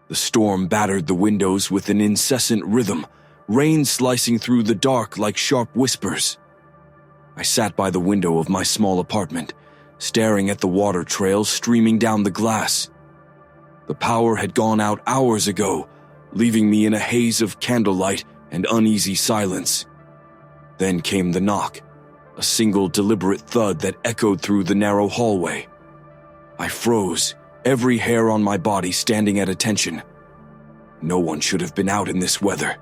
The storm battered the windows with an incessant rhythm, rain slicing through the dark like sharp whispers. I sat by the window of my small apartment, staring at the water trail streaming down the glass. The power had gone out hours ago, leaving me in a haze of candlelight and uneasy silence. Then came the knock, a single deliberate thud that echoed through the narrow hallway. I froze, every hair on my body standing at attention. No one should have been out in this weather.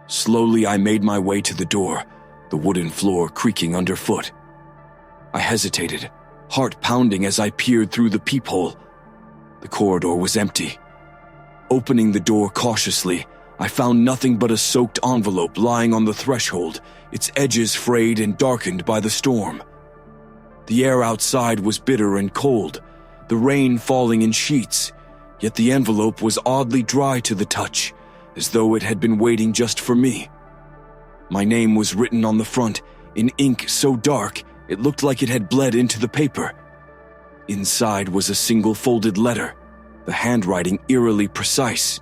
Slowly I made my way to the door, the wooden floor creaking underfoot. I hesitated, heart pounding as I peered through the peephole. The corridor was empty. Opening the door cautiously, I found nothing but a soaked envelope lying on the threshold, its edges frayed and darkened by the storm. The air outside was bitter and cold, the rain falling in sheets, yet the envelope was oddly dry to the touch, as though it had been waiting just for me. My name was written on the front, in ink so dark it looked like it had bled into the paper. Inside was a single folded letter, the handwriting eerily precise.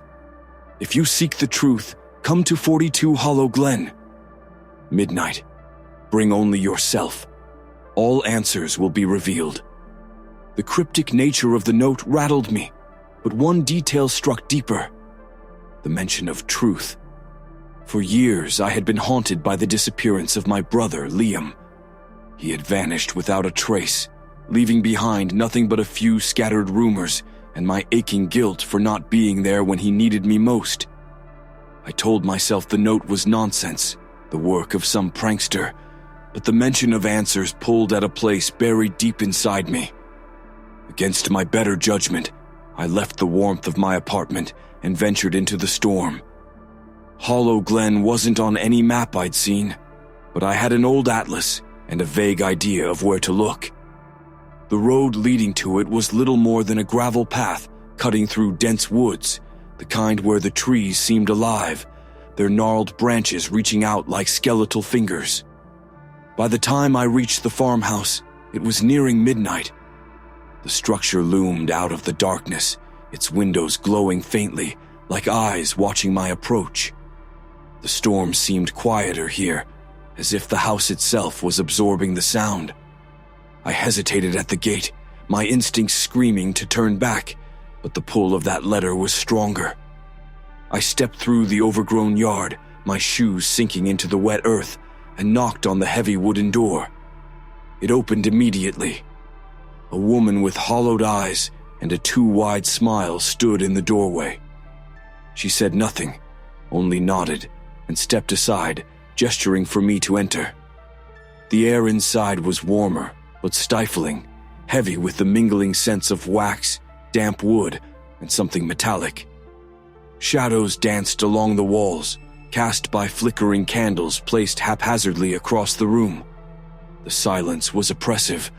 If you seek the truth, come to 42 Hollow Glen. Midnight. Bring only yourself. All answers will be revealed. The cryptic nature of the note rattled me, but one detail struck deeper. The mention of truth. For years, I had been haunted by the disappearance of my brother, Liam. He had vanished without a trace, leaving behind nothing but a few scattered rumors and my aching guilt for not being there when he needed me most. I told myself the note was nonsense, the work of some prankster, but the mention of answers pulled at a place buried deep inside me. Against my better judgment, I left the warmth of my apartment and ventured into the storm. Hollow Glen wasn't on any map I'd seen, but I had an old atlas and a vague idea of where to look. The road leading to it was little more than a gravel path cutting through dense woods, the kind where the trees seemed alive, their gnarled branches reaching out like skeletal fingers. By the time I reached the farmhouse, it was nearing midnight. The structure loomed out of the darkness, its windows glowing faintly, like eyes watching my approach. The storm seemed quieter here, as if the house itself was absorbing the sound. I hesitated at the gate, my instincts screaming to turn back, but the pull of that letter was stronger. I stepped through the overgrown yard, my shoes sinking into the wet earth, and knocked on the heavy wooden door. It opened immediately. A woman with hollowed eyes and a too-wide smile stood in the doorway. She said nothing, only nodded, and stepped aside, gesturing for me to enter. The air inside was warmer, but stifling, heavy with the mingling scents of wax, damp wood, and something metallic. Shadows danced along the walls, cast by flickering candles placed haphazardly across the room. The silence was oppressive,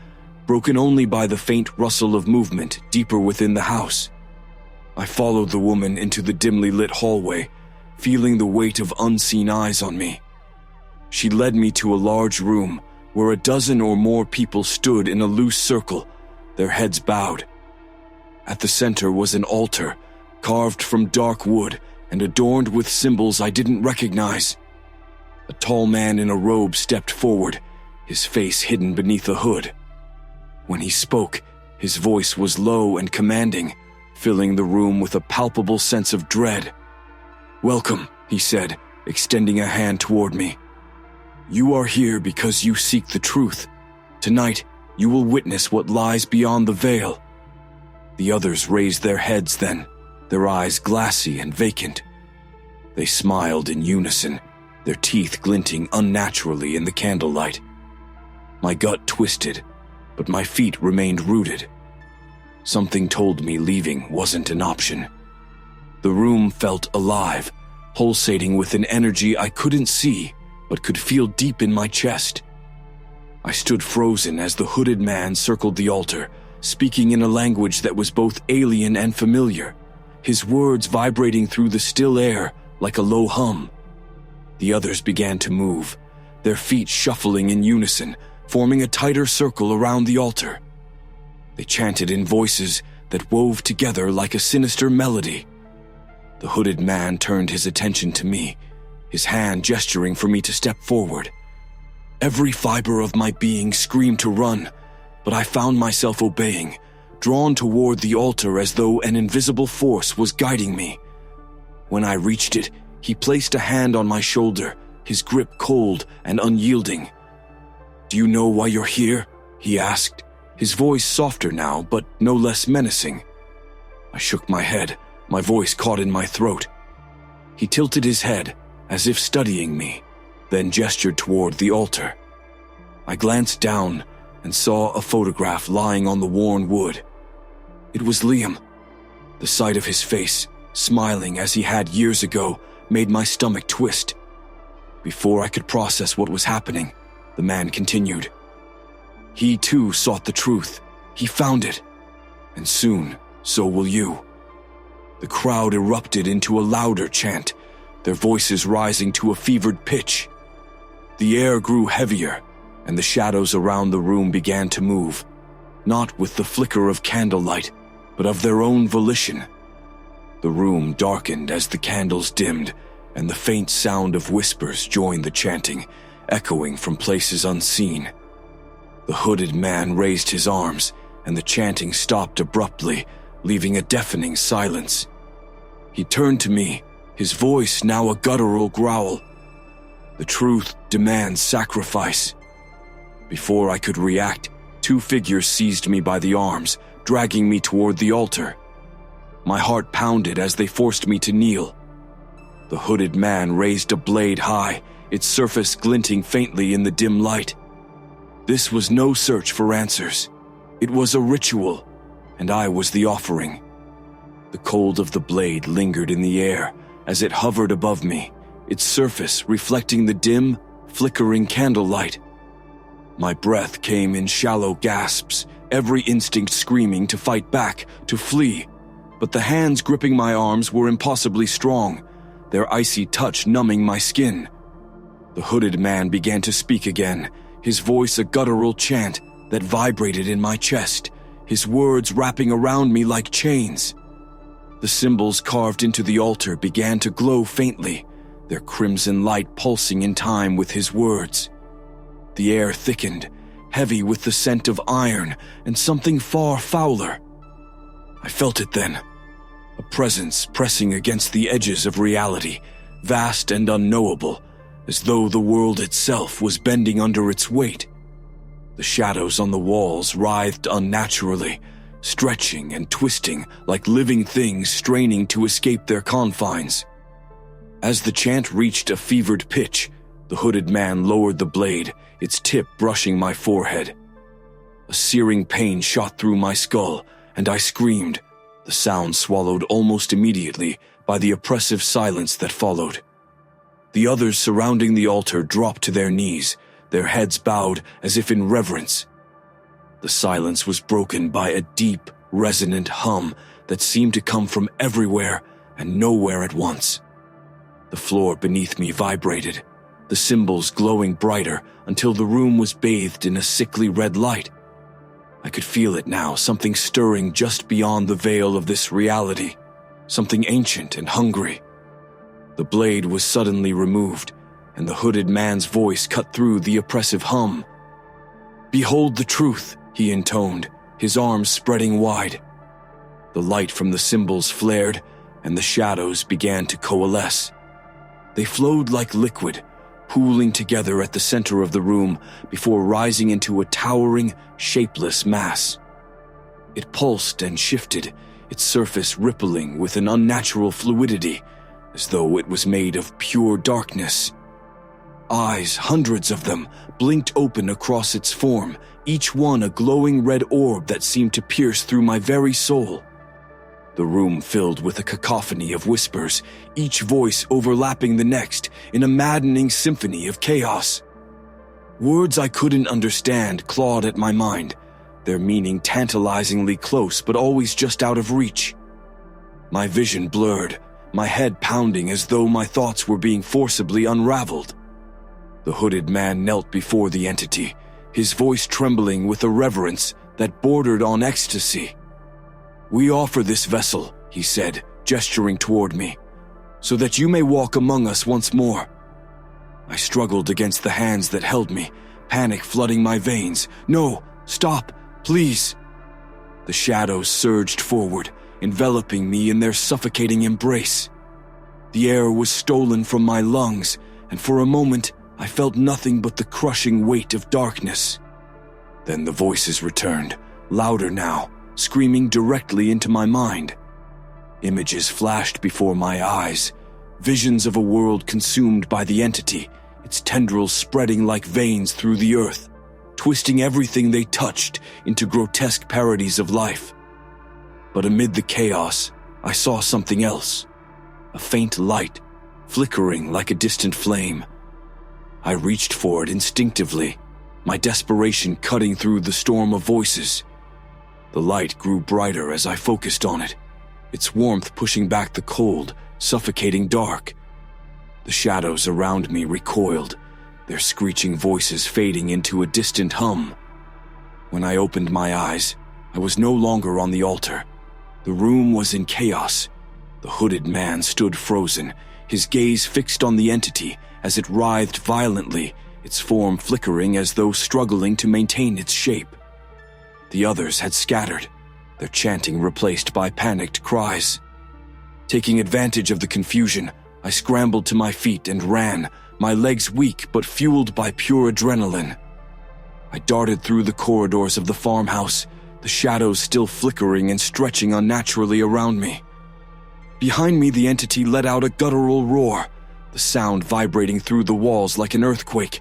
broken only by the faint rustle of movement deeper within the house. I followed the woman into the dimly lit hallway, feeling the weight of unseen eyes on me. She led me to a large room where a dozen or more people stood in a loose circle, their heads bowed. At the center was an altar, carved from dark wood and adorned with symbols I didn't recognize. A tall man in a robe stepped forward, his face hidden beneath a hood. When he spoke, his voice was low and commanding, filling the room with a palpable sense of dread. "Welcome," he said, extending a hand toward me. "You are here because you seek the truth. Tonight, you will witness what lies beyond the veil." The others raised their heads then, their eyes glassy and vacant. They smiled in unison, their teeth glinting unnaturally in the candlelight. My gut twisted, but my feet remained rooted. Something told me leaving wasn't an option. The room felt alive, pulsating with an energy I couldn't see, but could feel deep in my chest. I stood frozen as the hooded man circled the altar, speaking in a language that was both alien and familiar, his words vibrating through the still air like a low hum. The others began to move, their feet shuffling in unison, forming a tighter circle around the altar. They chanted in voices that wove together like a sinister melody. The hooded man turned his attention to me, his hand gesturing for me to step forward. Every fiber of my being screamed to run, but I found myself obeying, drawn toward the altar as though an invisible force was guiding me. When I reached it, he placed a hand on my shoulder, his grip cold and unyielding. "Do you know why you're here?" he asked, his voice softer now, but no less menacing. I shook my head, my voice caught in my throat. He tilted his head, as if studying me, then gestured toward the altar. I glanced down and saw a photograph lying on the worn wood. It was Liam. The sight of his face, smiling as he had years ago, made my stomach twist. Before I could process what was happening, the man continued. He too sought the truth. He found it. And soon, so will you. The crowd erupted into a louder chant, their voices rising to a fevered pitch. The air grew heavier, and the shadows around the room began to move, not with the flicker of candlelight, but of their own volition. The room darkened as the candles dimmed, and the faint sound of whispers joined the chanting, echoing from places unseen. The hooded man raised his arms, and the chanting stopped abruptly, leaving a deafening silence. He turned to me, his voice now a guttural growl. "The truth demands sacrifice." Before I could react, two figures seized me by the arms, dragging me toward the altar. My heart pounded as they forced me to kneel. The hooded man raised a blade high, its surface glinting faintly in the dim light. This was no search for answers. It was a ritual, and I was the offering. The cold of the blade lingered in the air as it hovered above me, its surface reflecting the dim, flickering candlelight. My breath came in shallow gasps, every instinct screaming to fight back, to flee. But the hands gripping my arms were impossibly strong, their icy touch numbing my skin. The hooded man began to speak again, his voice a guttural chant that vibrated in my chest, his words wrapping around me like chains. The symbols carved into the altar began to glow faintly, their crimson light pulsing in time with his words. The air thickened, heavy with the scent of iron and something far fouler. I felt it then, a presence pressing against the edges of reality, vast and unknowable, as though the world itself was bending under its weight. The shadows on the walls writhed unnaturally, stretching and twisting like living things straining to escape their confines. As the chant reached a fevered pitch, the hooded man lowered the blade, its tip brushing my forehead. A searing pain shot through my skull, and I screamed, the sound swallowed almost immediately by the oppressive silence that followed. The others surrounding the altar dropped to their knees, their heads bowed as if in reverence. The silence was broken by a deep, resonant hum that seemed to come from everywhere and nowhere at once. The floor beneath me vibrated, the symbols glowing brighter until the room was bathed in a sickly red light. I could feel it now, something stirring just beyond the veil of this reality, something ancient and hungry. The blade was suddenly removed, and the hooded man's voice cut through the oppressive hum. "Behold the truth," he intoned, his arms spreading wide. The light from the symbols flared, and the shadows began to coalesce. They flowed like liquid, pooling together at the center of the room before rising into a towering, shapeless mass. It pulsed and shifted, its surface rippling with an unnatural fluidity, as though it was made of pure darkness. Eyes, hundreds of them, blinked open across its form, each one a glowing red orb that seemed to pierce through my very soul. The room filled with a cacophony of whispers, each voice overlapping the next in a maddening symphony of chaos. Words I couldn't understand clawed at my mind, their meaning tantalizingly close but always just out of reach. My vision blurred, my head pounding as though my thoughts were being forcibly unraveled. The hooded man knelt before the entity, his voice trembling with a reverence that bordered on ecstasy. "We offer this vessel," he said, gesturing toward me, so that you may walk among us once more." I struggled against the hands that held me, panic flooding my veins. "No, stop, please." The shadows surged forward, enveloping me in their suffocating embrace. The air was stolen from my lungs, and for a moment I felt nothing but the crushing weight of darkness. Then the voices returned, louder now, screaming directly into my mind. Images flashed before my eyes, visions of a world consumed by the entity, its tendrils spreading like veins through the earth, twisting everything they touched into grotesque parodies of life. But amid the chaos, I saw something else. A faint light, flickering like a distant flame. I reached for it instinctively, my desperation cutting through the storm of voices. The light grew brighter as I focused on it, its warmth pushing back the cold, suffocating dark. The shadows around me recoiled, their screeching voices fading into a distant hum. When I opened my eyes, I was no longer on the altar. The room was in chaos. The hooded man stood frozen, his gaze fixed on the entity as it writhed violently, its form flickering as though struggling to maintain its shape. The others had scattered, their chanting replaced by panicked cries. Taking advantage of the confusion, I scrambled to my feet and ran, my legs weak but fueled by pure adrenaline. I darted through the corridors of the farmhouse, the shadows still flickering and stretching unnaturally around me. Behind me, the entity let out a guttural roar, the sound vibrating through the walls like an earthquake.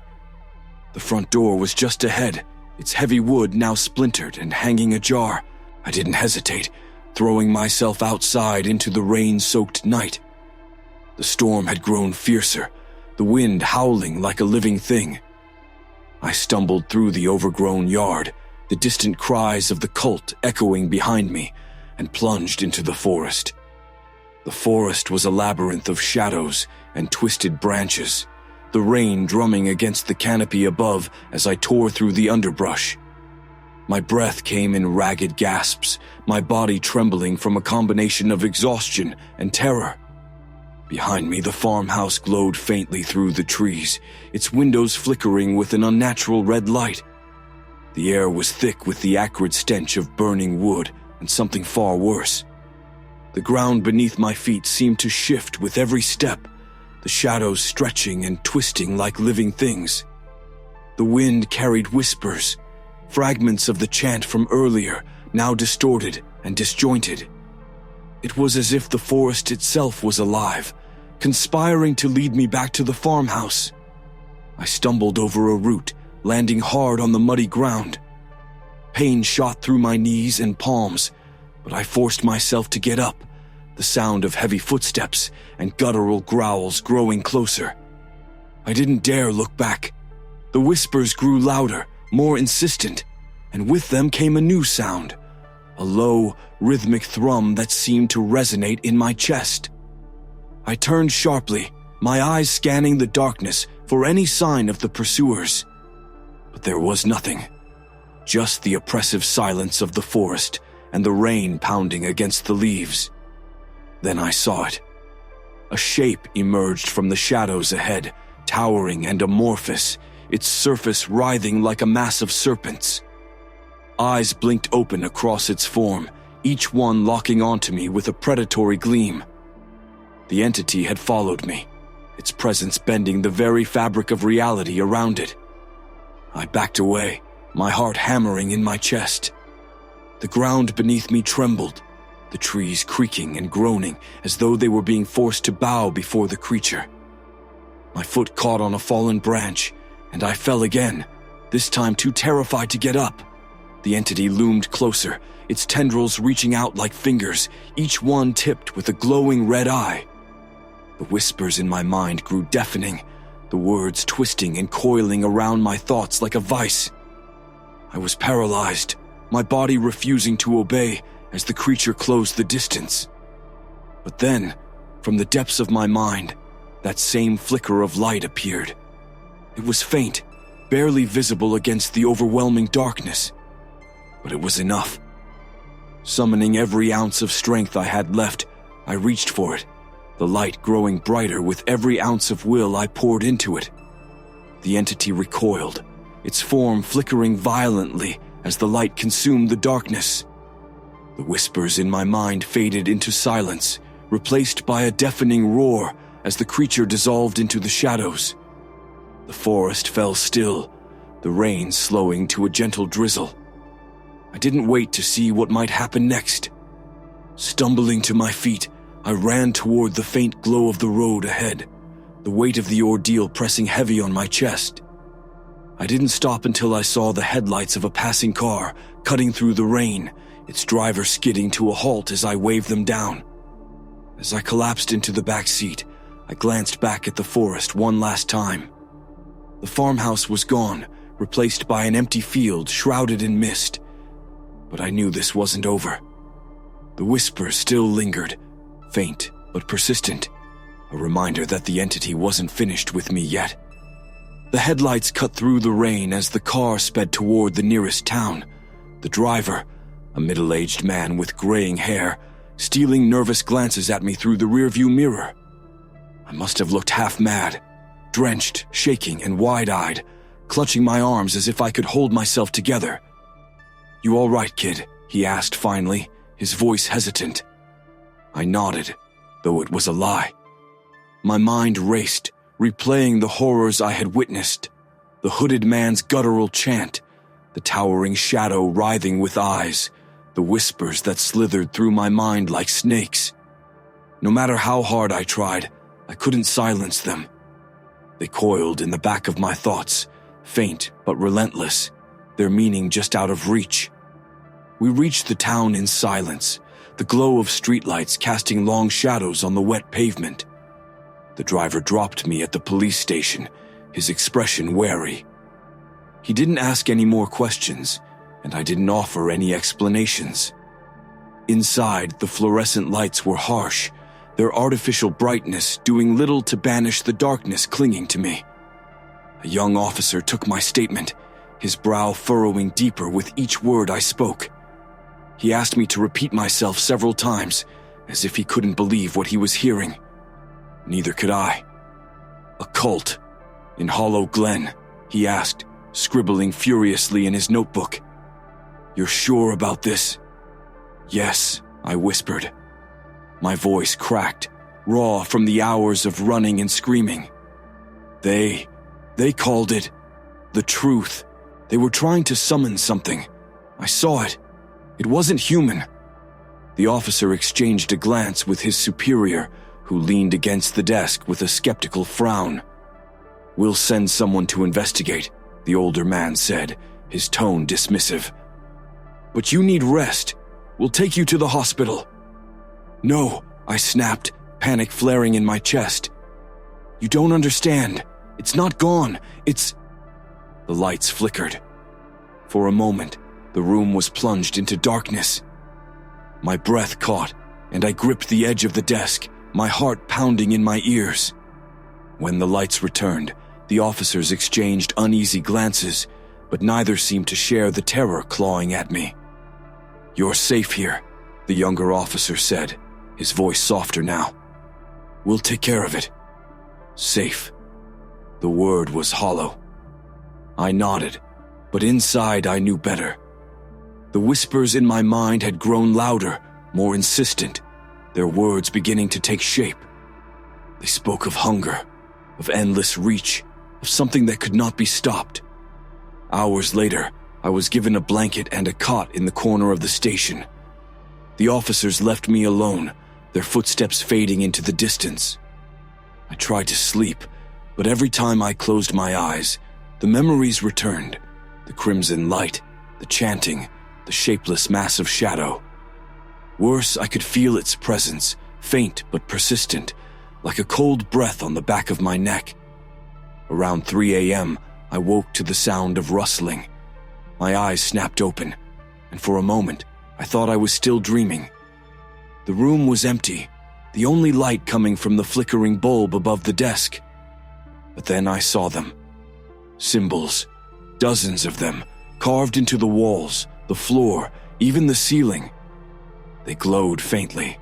The front door was just ahead, its heavy wood now splintered and hanging ajar. I didn't hesitate, throwing myself outside into the rain-soaked night. The storm had grown fiercer, the wind howling like a living thing. I stumbled through the overgrown yard, the distant cries of the cult echoing behind me, and plunged into the forest. The forest was a labyrinth of shadows and twisted branches, the rain drumming against the canopy above as I tore through the underbrush. My breath came in ragged gasps, my body trembling from a combination of exhaustion and terror. Behind me, the farmhouse glowed faintly through the trees, its windows flickering with an unnatural red light. The air was thick with the acrid stench of burning wood and something far worse. The ground beneath my feet seemed to shift with every step, the shadows stretching and twisting like living things. The wind carried whispers, fragments of the chant from earlier, now distorted and disjointed. It was as if the forest itself was alive, conspiring to lead me back to the farmhouse. I stumbled over a root, landing hard on the muddy ground. Pain shot through my knees and palms, but I forced myself to get up, the sound of heavy footsteps and guttural growls growing closer. I didn't dare look back. The whispers grew louder, more insistent, and with them came a new sound, a low, rhythmic thrum that seemed to resonate in my chest. I turned sharply, my eyes scanning the darkness for any sign of the pursuers. But there was nothing, just the oppressive silence of the forest and the rain pounding against the leaves. Then I saw it. A shape emerged from the shadows ahead, towering and amorphous, its surface writhing like a mass of serpents. Eyes blinked open across its form, each one locking onto me with a predatory gleam. The entity had followed me, its presence bending the very fabric of reality around it. I backed away, my heart hammering in my chest. The ground beneath me trembled, the trees creaking and groaning as though they were being forced to bow before the creature. My foot caught on a fallen branch, and I fell again, this time too terrified to get up. The entity loomed closer, its tendrils reaching out like fingers, each one tipped with a glowing red eye. The whispers in my mind grew deafening, the words twisting and coiling around my thoughts like a vice. I was paralyzed, my body refusing to obey as the creature closed the distance. But then, from the depths of my mind, that same flicker of light appeared. It was faint, barely visible against the overwhelming darkness. But it was enough. Summoning every ounce of strength I had left, I reached for it, the light growing brighter with every ounce of will I poured into it. The entity recoiled, its form flickering violently as the light consumed the darkness. The whispers in my mind faded into silence, replaced by a deafening roar as the creature dissolved into the shadows. The forest fell still, the rain slowing to a gentle drizzle. I didn't wait to see what might happen next. Stumbling to my feet, I ran toward the faint glow of the road ahead, the weight of the ordeal pressing heavy on my chest. I didn't stop until I saw the headlights of a passing car cutting through the rain, its driver skidding to a halt as I waved them down. As I collapsed into the back seat, I glanced back at the forest one last time. The farmhouse was gone, replaced by an empty field shrouded in mist. But I knew this wasn't over. The whispers still lingered, faint but persistent, a reminder that the entity wasn't finished with me yet. The headlights cut through the rain as the car sped toward the nearest town. The driver, a middle-aged man with graying hair, stealing nervous glances at me through the rearview mirror. I must have looked half mad, drenched, shaking, and wide-eyed, clutching my arms as if I could hold myself together. "You all right, kid?" he asked finally, his voice hesitant. I nodded, though it was a lie. My mind raced, replaying the horrors I had witnessed, the hooded man's guttural chant, the towering shadow writhing with eyes, the whispers that slithered through my mind like snakes. No matter how hard I tried, I couldn't silence them. They coiled in the back of my thoughts, faint but relentless, their meaning just out of reach. We reached the town in silence, the glow of streetlights casting long shadows on the wet pavement. The driver dropped me at the police station, his expression wary. He didn't ask any more questions, and I didn't offer any explanations. Inside, the fluorescent lights were harsh, their artificial brightness doing little to banish the darkness clinging to me. A young officer took my statement, his brow furrowing deeper with each word I spoke. He asked me to repeat myself several times, as if he couldn't believe what he was hearing. Neither could I. "A cult in Hollow Glen?" he asked, scribbling furiously in his notebook. "You're sure about this?" "Yes," I whispered. My voice cracked, raw from the hours of running and screaming. They called it the truth. They were trying to summon something. I saw it. It wasn't human. The officer exchanged a glance with his superior, who leaned against the desk with a skeptical frown. "We'll send someone to investigate," the older man said, his tone dismissive. "But you need rest. We'll take you to the hospital." "No," I snapped, panic flaring in my chest. "You don't understand. It's not gone. It's—" The lights flickered. For a moment, the room was plunged into darkness. My breath caught, and I gripped the edge of the desk, my heart pounding in my ears. When the lights returned, the officers exchanged uneasy glances, but neither seemed to share the terror clawing at me. "You're safe here," the younger officer said, his voice softer now. "We'll take care of it." Safe. The word was hollow. I nodded, but inside I knew better. The whispers in my mind had grown louder, more insistent, their words beginning to take shape. They spoke of hunger, of endless reach, of something that could not be stopped. Hours later, I was given a blanket and a cot in the corner of the station. The officers left me alone, their footsteps fading into the distance. I tried to sleep, but every time I closed my eyes, the memories returned, the crimson light, the chanting, the shapeless mass of shadow. Worse, I could feel its presence, faint but persistent, like a cold breath on the back of my neck. Around 3 a.m., I woke to the sound of rustling. My eyes snapped open, and for a moment, I thought I was still dreaming. The room was empty, the only light coming from the flickering bulb above the desk. But then I saw them. Symbols, dozens of them, carved into the walls, the floor, even the ceiling. They glowed faintly,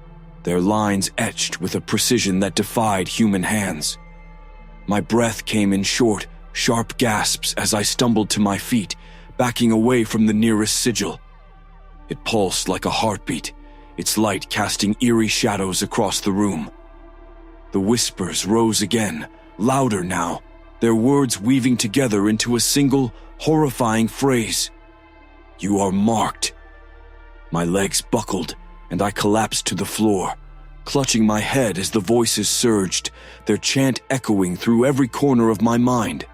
their lines etched with a precision that defied human hands. My breath came in short, sharp gasps as I stumbled to my feet, backing away from the nearest sigil. It pulsed like a heartbeat, its light casting eerie shadows across the room. The whispers rose again, louder now, their words weaving together into a single, horrifying phrase. "You are marked." My legs buckled, and I collapsed to the floor, clutching my head as the voices surged, their chant echoing through every corner of my mind.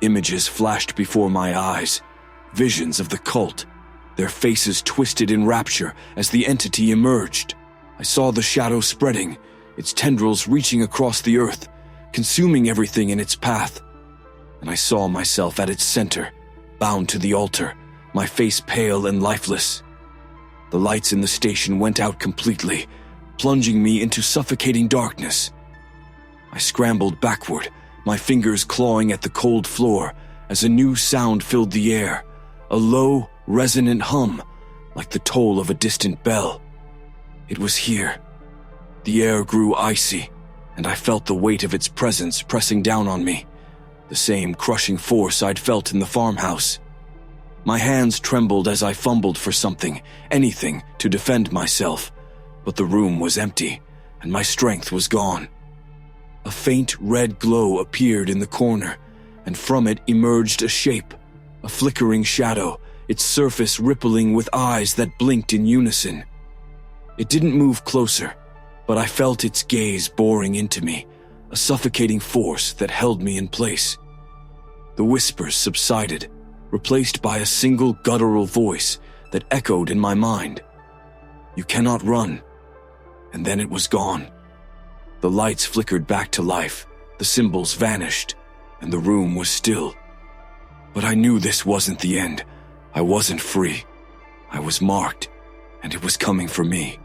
Images flashed before my eyes, visions of the cult, their faces twisted in rapture as the entity emerged. I saw the shadow spreading, its tendrils reaching across the earth, consuming everything in its path. And I saw myself at its center, bound to the altar, my face pale and lifeless. The lights in the station went out completely, plunging me into suffocating darkness. I scrambled backward, my fingers clawing at the cold floor as a new sound filled the air, a low, resonant hum, like the toll of a distant bell. It was here. The air grew icy, and I felt the weight of its presence pressing down on me, the same crushing force I'd felt in the farmhouse. My hands trembled as I fumbled for something, anything, to defend myself, but the room was empty, and my strength was gone. A faint red glow appeared in the corner, and from it emerged a shape, a flickering shadow, its surface rippling with eyes that blinked in unison. It didn't move closer, but I felt its gaze boring into me, a suffocating force that held me in place. The whispers subsided, replaced by a single guttural voice that echoed in my mind. "You cannot run." And then it was gone. The lights flickered back to life, the symbols vanished, and the room was still. But I knew this wasn't the end. I wasn't free. I was marked, and it was coming for me.